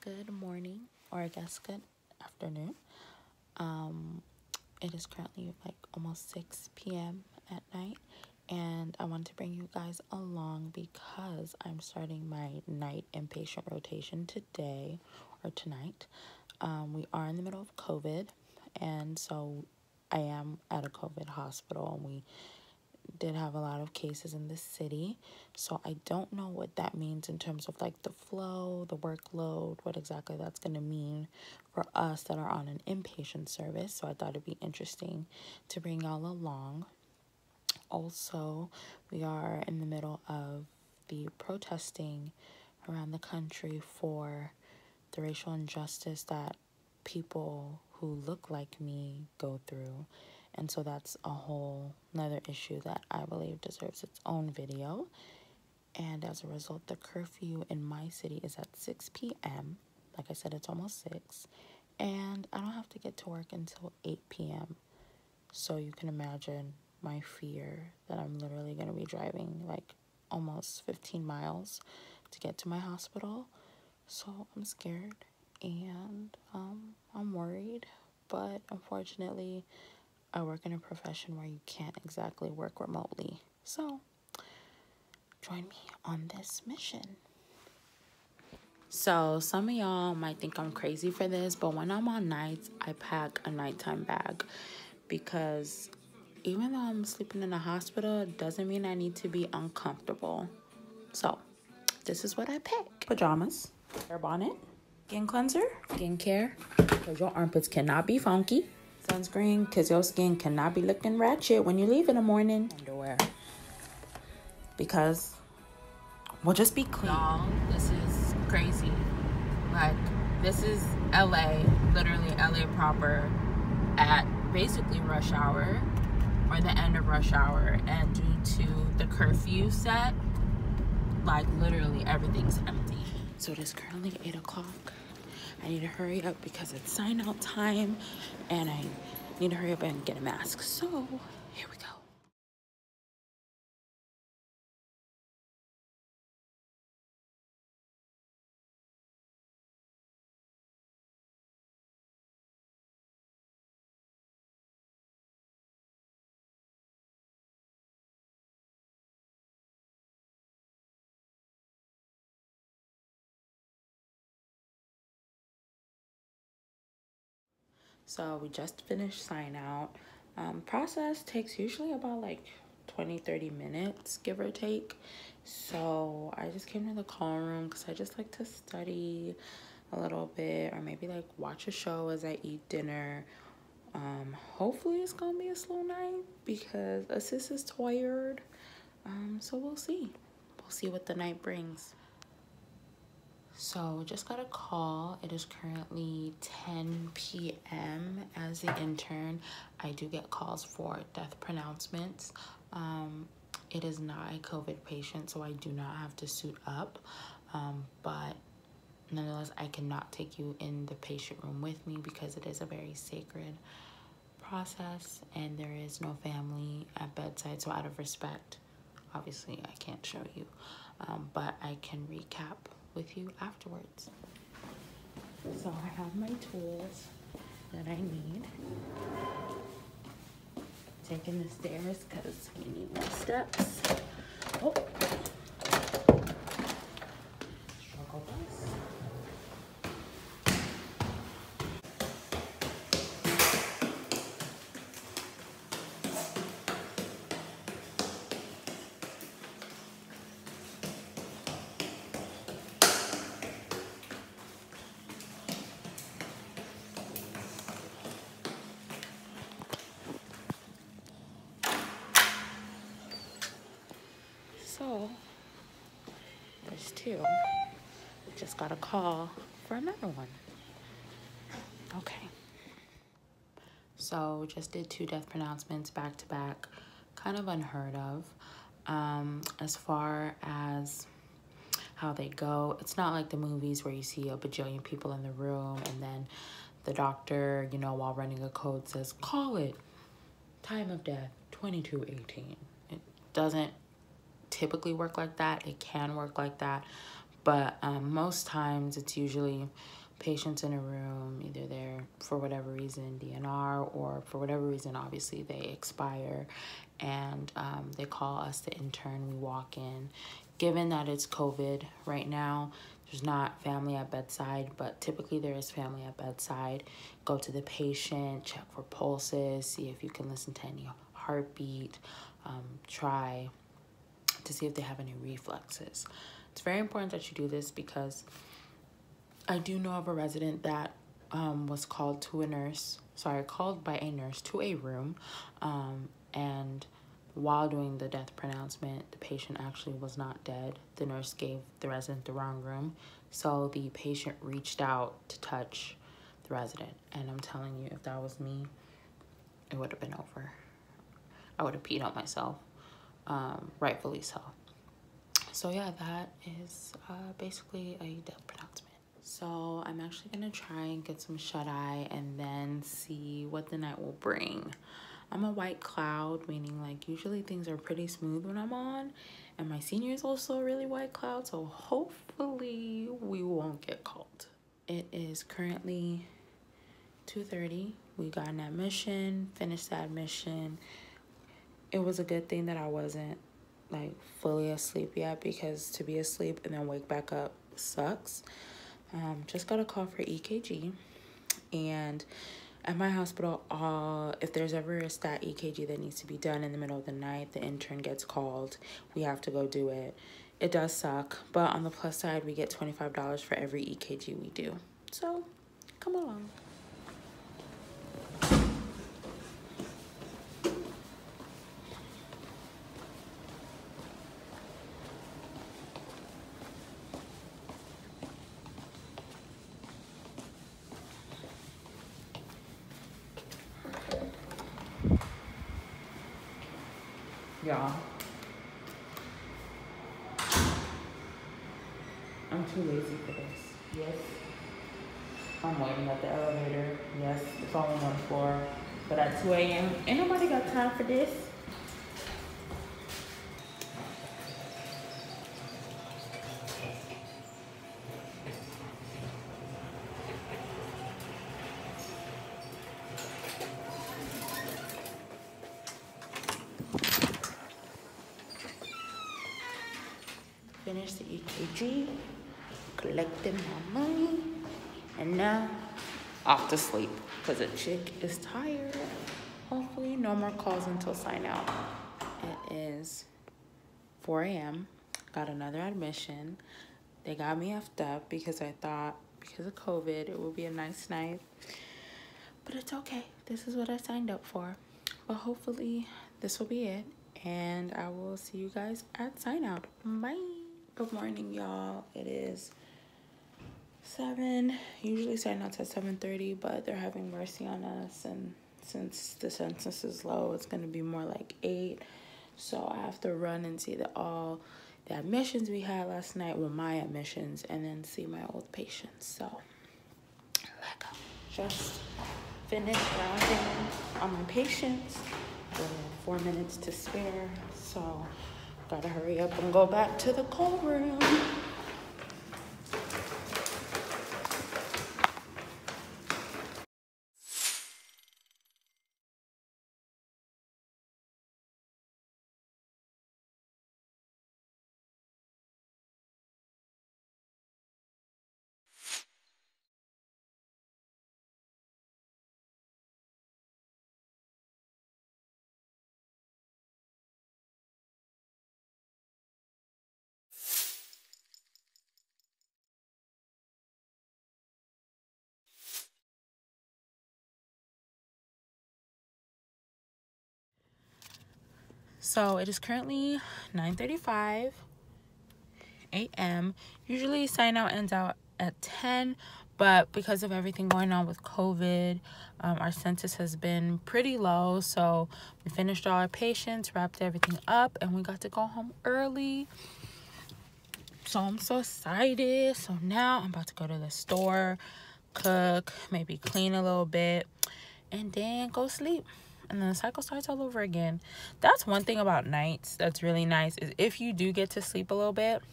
Good morning, or I guess good afternoon. It is currently like almost 6 p.m. at night, and I want to bring you guys along because I'm starting my night inpatient rotation today or tonight. We are in the middle of COVID, and so I am at a COVID hospital, and we did have a lot of cases in the city, so I don't know what that means in terms of like the flow, the workload, what exactly that's going to mean for us that are on an inpatient service. So I thought it'd be interesting to bring y'all along. Also, we are in the middle of the protesting around the country for the racial injustice that people who look like me go through. And so that's a whole another issue that I believe deserves its own video. And as a result, the curfew in my city is at 6 p.m. Like I said, it's almost 6. And I don't have to get to work until 8 p.m. So you can imagine my fear that I'm literally going to be driving like almost 15 miles to get to my hospital. So I'm scared and I'm worried. But unfortunately, I work in a profession where you can't exactly work remotely. So, join me on this mission. So, some of y'all might think I'm crazy for this, but when I'm on nights, I pack a nighttime bag because even though I'm sleeping in a hospital, it doesn't mean I need to be uncomfortable. So, this is what I pick. Pajamas, hair bonnet, skin cleanser, skincare, because your armpits cannot be funky. Sunscreen, because your skin cannot be looking ratchet when you leave in the morning. Underwear, because we'll just be clean. Y'all, this is crazy. Like, this is LA, literally LA proper, at basically rush hour, or the end of rush hour, and due to the curfew set, like, literally everything's empty. So it is currently 8 o'clock. I need to hurry up because it's sign out time, and I need to hurry up and get a mask. So here we go. So we just finished sign out. Process takes usually about like 20-30 minutes, give or take. So I just came to the call room because I just like to study a little bit, or maybe like watch a show as I eat dinner. Hopefully it's gonna be a slow night because Assist is tired. So we'll see. We'll see what the night brings. So just got a call. It is currently 10 p.m. As the intern, I do get calls for death pronouncements. It is not a COVID patient, so I do not have to suit up. But nonetheless, I cannot take you in the patient room with me because it is a very sacred process and there is no family at bedside. So out of respect, obviously I can't show you, but I can recap with you afterwards. So I have my tools that I need. Taking the stairs because we need more steps. Oh, struggle bus. So there's two. Just got a call for another one. Okay. So just did 2 death pronouncements back to back. Kind of unheard of. As far as how they go, it's not like the movies where you see a bajillion people in the room and then the doctor, you know, while running a code says, call it time of death 2218. It doesn't typically work like that. It can work like that, But most times it's usually patients in a room, either they're for whatever reason DNR, or for whatever reason obviously they expire, and they call us the intern. We walk in. Given that it's COVID right now, there's not family at bedside, but typically there is family at bedside. Go to the patient, check for pulses, see if you can listen to any heartbeat, try to see if they have any reflexes. It's very important that you do this because I do know of a resident that was called by a nurse to a room, and while doing the death pronouncement, the patient actually was not dead. The nurse gave the resident the wrong room, so the patient reached out to touch the resident, and I'm telling you, if that was me, it would have been over. I would have peed on myself, rightfully so. So yeah, that is basically a death pronouncement. So I'm actually gonna try and get some shut-eye and then see what the night will bring. I'm a white cloud, meaning like usually things are pretty smooth when I'm on, and my senior is also a really white cloud, so hopefully we won't get called. It is currently 2:30. We got an admission, finished the admission. It was a good thing that I wasn't like fully asleep yet, because to be asleep and then wake back up sucks. Just got a call for EKG, and at my hospital, if there's ever a stat EKG that needs to be done in the middle of the night, the intern gets called. We have to go do it. It does suck, but on the plus side, we get $25 for every EKG we do. So come along. Y'all, I'm too lazy for this. Yes, I'm waiting at the elevator. Yes, it's only 1 floor, but at 2 a.m. ain't nobody got time for this. Finished the EKG, collecting my money, and now off to sleep because a chick is tired. Hopefully no more calls until sign out. It is 4 a.m. Got another admission. They got me effed up because I thought because of COVID it would be a nice night, but it's okay. This is what I signed up for. But hopefully this will be it, and I will see you guys at sign out. Bye. Good morning, y'all. It is 7. Usually sign outs at 7:30, but they're having mercy on us, and since the census is low, it's going to be more like 8. So I have to run and see all the admissions we had last night, well, my admissions, and then see my old patients. So let go. Just finished rounding on my patients. We have 4 minutes to spare, so gotta hurry up and go back to the call room. So it is currently 9:35 a.m. Usually sign out ends out at 10, but because of everything going on with COVID, our census has been pretty low. So we finished all our patients, wrapped everything up, and we got to go home early. So I'm so excited. So now I'm about to go to the store, cook, maybe clean a little bit, and then go sleep. And then the cycle starts all over again. That's one thing about nights that's really nice, is if you do get to sleep a little bit,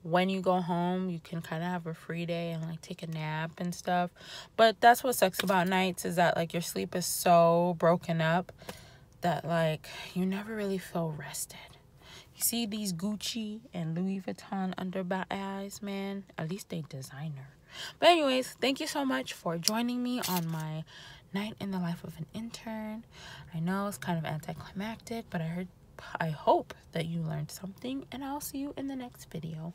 when you go home, you can kind of have a free day and like take a nap and stuff. But that's what sucks about nights, is that like your sleep is so broken up that like you never really feel rested. You see these Gucci and Louis Vuitton under my eyes, man, at least they designer. But anyways, thank you so much for joining me on my night in the life of an intern. I know it's kind of anticlimactic, but I hope that you learned something, and I'll see you in the next video.